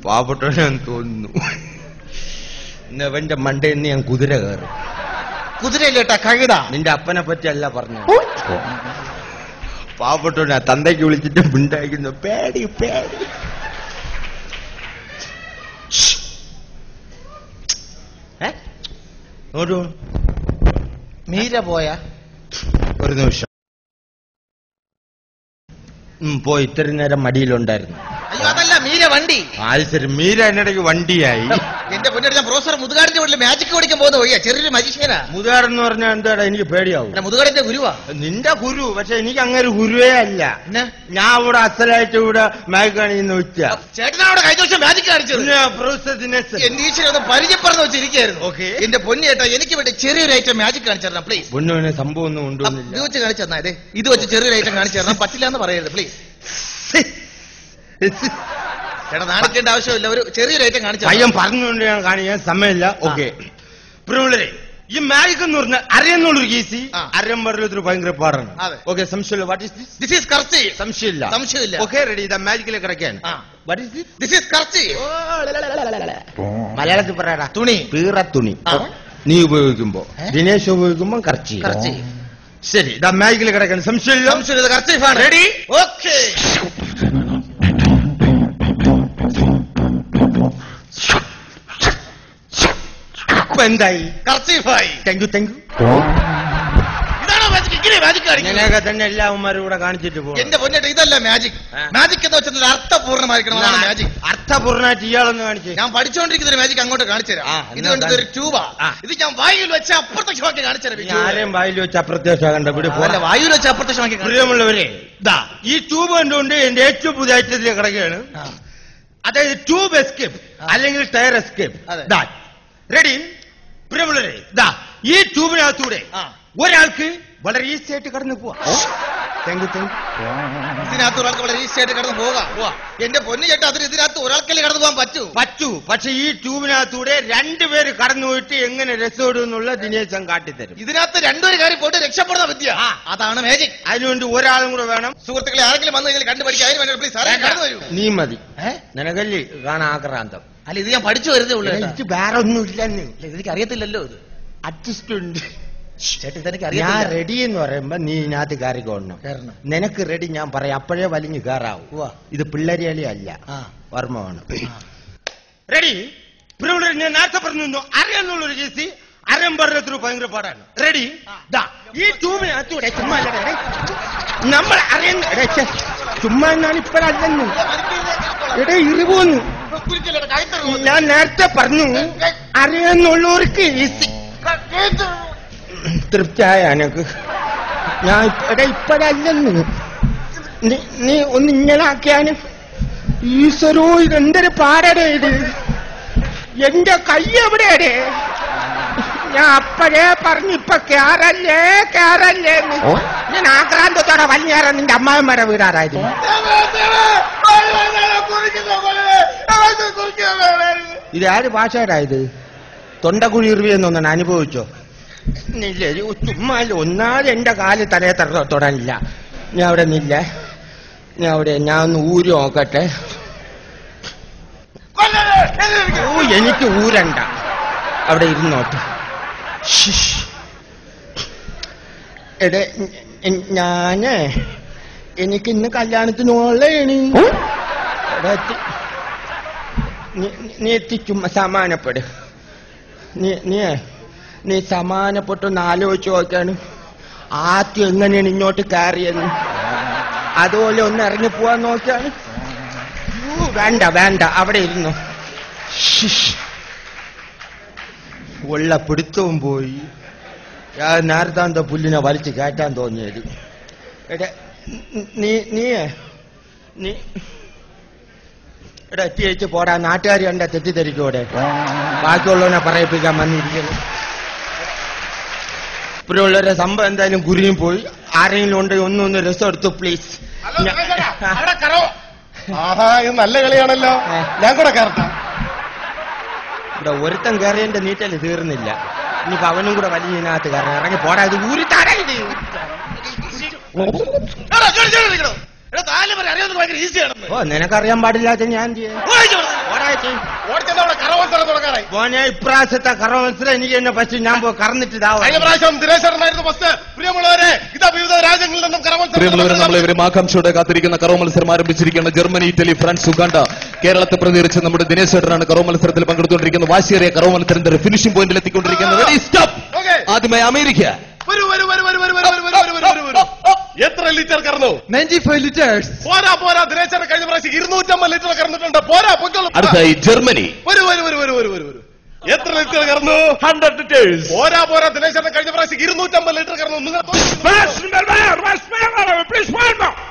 പാവപ്പെട്ടവനാന്ന് തോന്നുന്നു. ഇവന്റെ മണ്ടയിൽ നിന്ന് ഞാൻ കുതിര കയറും. കുതിരയില്ലേട്ടാ, കഴുത. നിന്റെ അപ്പനെ പറ്റിയല്ല പറഞ്ഞു. പാവപ്പെട്ടവനാ, തന്തയ്ക്ക് വിളിച്ചിട്ട് മിണ്ടായിരിക്കുന്നു. പേടി പേടി. നോട്ടു മീര പോയ ഒരു നിമിഷം പോയി. ഇത്രയും നേരം മടിയിലുണ്ടായിരുന്നു. അയ്യോ അതല്ല, മീര വണ്ടി. ശരി, മീര എന്നിടയ്ക്ക് വണ്ടിയായി. എന്റെ പൊന്നേട്ട, ഞാൻ പ്രൊഫസർ മുതുകാടിന്റെ വീട്ടിൽ മാജിക് ഓടിക്കാൻ പോകുന്ന പോയ ചെറിയൊരു മജിഷ്യനാ. മുതുകാടൻ എന്ന് പറഞ്ഞാൽ എന്താടാ? എനിക്ക് പേടിയാവും. മുതുകാടിന്റെ ഗുരുവാ. നിന്റെ ഗുരു. പക്ഷെ എനിക്ക് അങ്ങനെ ഗുരുവേ അല്ല. ഞാൻ ഇവിടെ അസലായിട്ട് ഇവിടെ മാജിക് കാണിക്കുന്ന വെച്ച ചേട്ടനാ അവിടെ കഴിഞ്ഞ ദിവസം മാജിക് കാണിച്ചത്. പ്രൊഫസർ ദിനേശൻ എന്റെ ഈശ്വരൊന്ന് പരിചയപ്പെടുന്ന വെച്ചിരിക്കുന്നു. ഓക്കെ, എന്റെ പൊന്നേട്ടാ, എനിക്ക് വേണ്ടി ചെറിയൊരു ഐറ്റം മാജിക് കാണിച്ചു തരണം പ്ലീസ്. പൊന്നുവിനെ സംഭവം ഒന്നും കൊണ്ടുവന്നില്ല. ഇത് വെച്ച് കാണിച്ചു തന്നാ. ഇത് വെച്ച് ചെറിയൊരു ഐറ്റം കാണിച്ചു തരണം. പറ്റില്ല എന്ന് പറയരുത് പ്ലീസ്. ചേട്ടാ നാണിക്കേണ്ട ആവശ്യമില്ല, ഒരു ചെറിയൊരു ഐറ്റം കാണിച്ചു. പയ്യൻ പറഞ്ഞുകൊണ്ട് ഞാൻ കാണിക്കാൻ സമയമില്ല. ഓക്കെ, പ്രിയമുള്ളവരെ, ഈ മാജിക് എന്ന് പറഞ്ഞാൽ അറിയുന്നുള്ളൊരു കേസി അറിയാൻ പറഞ്ഞൊരു ഭയങ്കര പാടാണ്. ഓക്കെ, സംശയമില്ല. What is this? This is കർച്ചി. സംശയമില്ല, സംശയമില്ല. Okay, ready. ഇതാ മാജിക്കിലേക്ക് കിടക്കാൻ. What is this? This is കർച്ചി. മലയാളത്തിൽ പറയാടാ. തുണി, പീറ തുണി. നീ ഉപയോഗിക്കുമ്പോ, ദിനേശ് ഉപയോഗിക്കുമ്പോ കർച്ചി. ശരി, ഇതാ മാജിക്കിൽ കിടക്കാൻ. സംശയമില്ല, സംശയമില്ല. കർച്ചീഫാണ്. റെഡി? ഓക്കെ. എന്തായി? കർച്ചീഫായി. Thank you, thank you. ഇതാണോ മാജിക്? ഇങ്ങനെ മാജിക് കാണിക്കുന്നത്? ഞാനൊക്കെ തന്നെ എല്ലാവന്മാരും കൂടെ കാണിച്ചിട്ട് പോകും. എന്റെ പൊന്നേട്ട, ഇതല്ല മാജിക്. മാജിക് എന്ന് വെച്ചാൽ അർത്ഥപൂർണ്ണമായിരിക്കണം. അതാണ് മാജിക്. അർത്ഥപൂർണ്ണമായിട്ട് ഇയാളൊന്ന് കാണിച്ചു. ഞാൻ പഠിച്ചുകൊണ്ടിരിക്കുന്ന ഒരു മാജിക് അങ്ങോട്ട് കാണിച്ചു തരാം. ഇതുകൊണ്ട് ഒരു ട്യൂബാ. ഇത് ഞാൻ വായുവിൽ വെച്ച് അപ്രത്യക്ഷമാക്കി കാണിച്ചു തരാം. ആരെയും വായിൽ വെച്ച് അപ്രത്യക്ഷമാകണ്ട. ഇവിടെ വായുവിൽ വെച്ച് അപ്രത്യക്ഷമാക്കി. പ്രിയമുള്ളവരെ, ഈ ട്യൂബ് കണ്ടുകൊണ്ട് എന്റെ ഏറ്റവും പുതിയ ഐറ്റത്തിൽ കിടക്കുകയാണ്. അതായത് ട്യൂബ് എസ്കേപ്പ് അല്ലെങ്കിൽ ടയർ എസ്കേപ്പ്. റെഡി? പ്രിയമുള്ളവരെ, ഈ ട്യൂബിനകത്തൂടെ ഒരാൾക്ക് വളരെ ഈസി ആയിട്ട് കടന്നു പോവാം. ഇതിനകത്ത് ഒരാൾക്ക് വളരെ ഈസി ആയിട്ട് കടന്നു പോകാം. എന്റെ പൊന്നു ചേട്ടാ, അതിന് ഇതിനകത്ത് ഒരാൾക്കല്ലേ കടന്നു പോകാൻ പറ്റൂ. പക്ഷെ ഈ ട്യൂബിനകത്തൂടെ രണ്ടുപേര് കടന്നു പോയിട്ട് എങ്ങനെ രസോടും എന്നുള്ള ദിനേശൻ കാട്ടിത്തരും. ഇതിനകത്ത് രണ്ടുപേര് കാര്യം പോയിട്ട് രക്ഷപ്പെടുന്ന വിദ്യ. അതാണ് മാജിക്. അതിനുവേണ്ടി ഒരാളും കൂടെ വേണം. സുഹൃത്തുക്കളെ, ആരെങ്കിലും വന്നു കഴിഞ്ഞാൽ കണ്ടുപഠിക്കാൻ കടന്നു വരൂ. നീ മതി. നിനക്കല്ലേ കാണാൻ ആക്രാന്തം. അല്ല, ഇത് ഞാൻ പഠിച്ചു വരുന്നേ ഉള്ളൂ. എനിക്ക് വേറെ ഒന്നുമില്ലെന്ന്. എനിക്ക് അറിയത്തില്ലല്ലോ. ഇത് അഡ്ജസ്റ്റ് ഉണ്ട്. ഞാൻ റെഡി എന്ന് പറയുമ്പോ നീ ഇതിനകത്ത് കയറിക്കൊള്ളണം. നിനക്ക് റെഡി ഞാൻ പറയാം, അപ്പോഴേ വലിഞ്ഞു കയറാവൂ. ഇത് പിള്ളേരിയലി അല്ല, ഓർമ്മ വേണം. റെഡി? ഞാൻ നേരത്തെ പറഞ്ഞു അറിയാന്നുള്ളൊരു കേസി അറിയാൻ പറഞ്ഞ ഭയങ്കര പാടാണ്. റെഡി? ഈ ട്യൂബിനകത്തൂടെ ചുമ്മാ നമ്മൾ അറിയുന്ന ചുമ്മാ എന്നാണ് ഇപ്പോഴല്ലെന്ന് എടേ ഇരുപോന്നു. ഞാൻ നേരത്തെ പറഞ്ഞു അറിയാന്നുള്ളവർക്ക് ഈസി. തൃപ്തിയായ എനക്ക്. ഞാൻ ഇപ്പോഴല്ലെന്ന് നീ ഒന്ന് ഇങ്ങനെ ആക്കിയാന്. ഈശ്വരോ, ഇതെന്തൊരു പാടടേ ഇത്. എന്റെ കൈ എവിടെയാടേ? ഞാൻ അപ്പോഴേ പറഞ്ഞു ഇപ്പൊ കേറല്ലേ കേറല്ലേന്ന്. ഞാൻ ആക്രാന്തത്തോടെ വലിഞ്ഞേറാൻ നിന്റെ അമ്മാവന്മാരെ വീടാറായിരുന്നു. ഇത് ആര് ഭാഷയുടെ ഇത്? തൊണ്ടക്കുഴി ഇറിവിയെന്നൊന്നാണ് അനുഭവിച്ചോ? ഇല്ല, ചുമ്മാ ഒന്നാമത് എന്റെ കാല് തലയെ തൊടാനില്ല. ഞാൻ അവിടെ നില്ല. ഞാൻ ഒന്ന് ഊരി നോക്കട്ടെ. എനിക്ക് ഊരണ്ട, അവിടെ ഇരുന്നോട്ടെ. എടേ, എനിക്ക് ഇന്ന് കല്യാണത്തിന് ഓളയാണ്. നീ എത്തിച്ചുമ്മ സമാനപ്പെട്. നീ സമാനപ്പെട്ടൊന്ന് ആലോചിച്ച് നോക്കാണ് ആദ്യം എങ്ങനെയാണ് ഇങ്ങോട്ട് കയറിയെന്ന്. അതുപോലെ ഒന്ന് ഇറങ്ങിപ്പോവാൻ നോക്കാണ്. വേണ്ട, അവിടെ ഇരുന്നു. ഉള്ള പിടുത്തവും പോയി. നേരത്താന്ത പുല്ലിനെ വലിച്ച് കയറ്റാൻ തോന്നിയത്. നീ എത്തിയേച്ച് പോടാ. നാട്ടുകാർ കണ്ട തെറ്റിദ്ധരിക്കൂടെ? ബാക്കിയുള്ളവനെ പറയിപ്പിക്കാൻ വന്നിരിക്കുന്നു. ഇപ്പോഴുള്ളവരെ സംഭവം എന്തായാലും കുരിയും പോയി. ആരെങ്കിലും ഉണ്ടെങ്കിൽ ഒന്നൊന്ന് രസം എടുത്തു പ്ലീസ്. നല്ല കളിയാണല്ലോ. ഞാൻ കൂടെ കയറട്ടെ. ഇവിടെ ഒരുത്തൻ കയറിയതിന്റെ നീറ്റല് തീർന്നില്ല. ഇനിയിപ്പോ അവനും കൂടെ വലിയതിനകത്ത് കയറാൻ ഇറങ്ങി പോടാ. ഇത് ഊരിത്താടാ. ഇത് നിനക്കറിയാൻ പാടില്ലാത്ത ഞാൻ ചെയ്യാം. ഓടിച്ചെന്താ കറ മത്സരം തുടങ്ങാറായി. മോനെ ഇപ്രാവശ്യത്തെ കറ മത്സരം എനിക്ക് തന്നെ പറ്റി. ഞാൻ പോയി കറന്നിട്ട് കഴിഞ്ഞ പ്രാവശ്യം ദിനേശനായിരുന്നു ഫസ്റ്റ്. പ്രിയമുള്ളവരെ, ഇതാ വിവിധ രാജ്യങ്ങളിൽ നിന്നും കറ മത്സരം. പ്രിയമുള്ളവരെ, നമ്മളേവരും ആകാംക്ഷയോടെ കാത്തിരിക്കുന്ന കറോ മത്സരം ആരംഭിച്ചിരിക്കുകയാണ്. ജർമ്മനി, ഇറ്റലി, ഫ്രാൻസ്, ഉഗാണ്ട, കേരളത്തെ പ്രതിനിധീകരിച്ച് നമ്മുടെ ദിനേശ് ചേട്ടനാണ് കറോ മത്സരത്തിൽ പങ്കെടുത്തുകൊണ്ടിരിക്കുന്നത്. വാശിയേറിയ കറോ മത്സരത്തിന്റെ ഫിനിഷിംഗ് പോയിന്റിൽ എത്തിക്കൊണ്ടിരിക്കുന്നത്. Ready, stop. ആദ്യമായി അമേരിക്ക. എത്ര ലിറ്റർ കറന്നു? 95 liters. പോരാ ദിനേശന് കഴിഞ്ഞ പ്രാവശ്യം 250 ലിറ്റർ കറന്നിട്ടുണ്ട്. പോരാ പൊയ്ക്കോളൂ. അടുത്തായി ജർമ്മനി. എത്ര ലിറ്റർ കറന്നു? 100 liters. പോരാ ദിനേശന് കഴിഞ്ഞ പ്രാവശ്യം 250 ലിറ്റർ കറന്നു. നിങ്ങൾ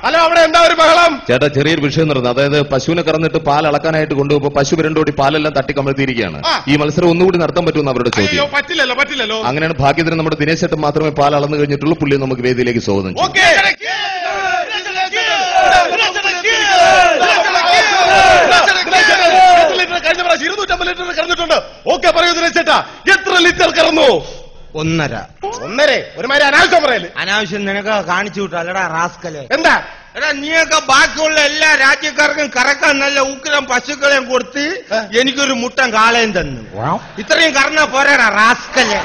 ഹലോ, അവിടെ എന്താ ഒരു ബഹളം? ചേട്ടാ, ചെറിയൊരു വിഷയം നടന്നു. അതായത് പശുവിനെ കറന്നിട്ട് പാൽ അളക്കാനായിട്ട് കൊണ്ടുപോകുമ്പോൾ പശു രണ്ടോടി പാലെല്ലാം തട്ടിക്കമഴ്ത്തിയിരിക്കുകയാണ്. ഈ മത്സരം ഒന്നുകൂടി നടത്താൻ പറ്റുമെന്ന് അവരുടെ ചോദ്യം. പറ്റില്ലല്ലോ. അങ്ങനെയാണ്. ഭാഗ്യത്തിന് നമ്മുടെ ദിനേശ് ചേട്ടൻ മാത്രമേ പാൽ അളന്നു കഴിഞ്ഞിട്ടുള്ളൂ. പുള്ളി നമുക്ക് വേദിയിലേക്ക് സ്വാഗതം ചെയ്യും. കഴിഞ്ഞ പ്രാവശ്യം 250 ലിറ്റർ കറന്നിട്ടുണ്ട്. ഓക്കെ, പറയൂ ദിനേശ് ചേട്ടാ, എത്ര ലിറ്റർ കറന്നു? 1.5. ഒരുമാതിരി അനാവശ്യം പറയല്. അനാവശ്യം നിനക്ക് കാണിച്ചു വിട്ടു. അല്ലടാ റാസ്കലെ. എന്താ എടാ, നീയൊക്കെ ബാക്കിയുള്ള എല്ലാ രാജ്യക്കാർക്കും കറക്കാൻ നല്ല ഉഗ്രം പശുക്കളെയും കൊടുത്ത് എനിക്കൊരു മുട്ടൻ കാളയും തന്നു. ഇത്രയും കറന്നാ പോരാടാ റാസ്കലെ.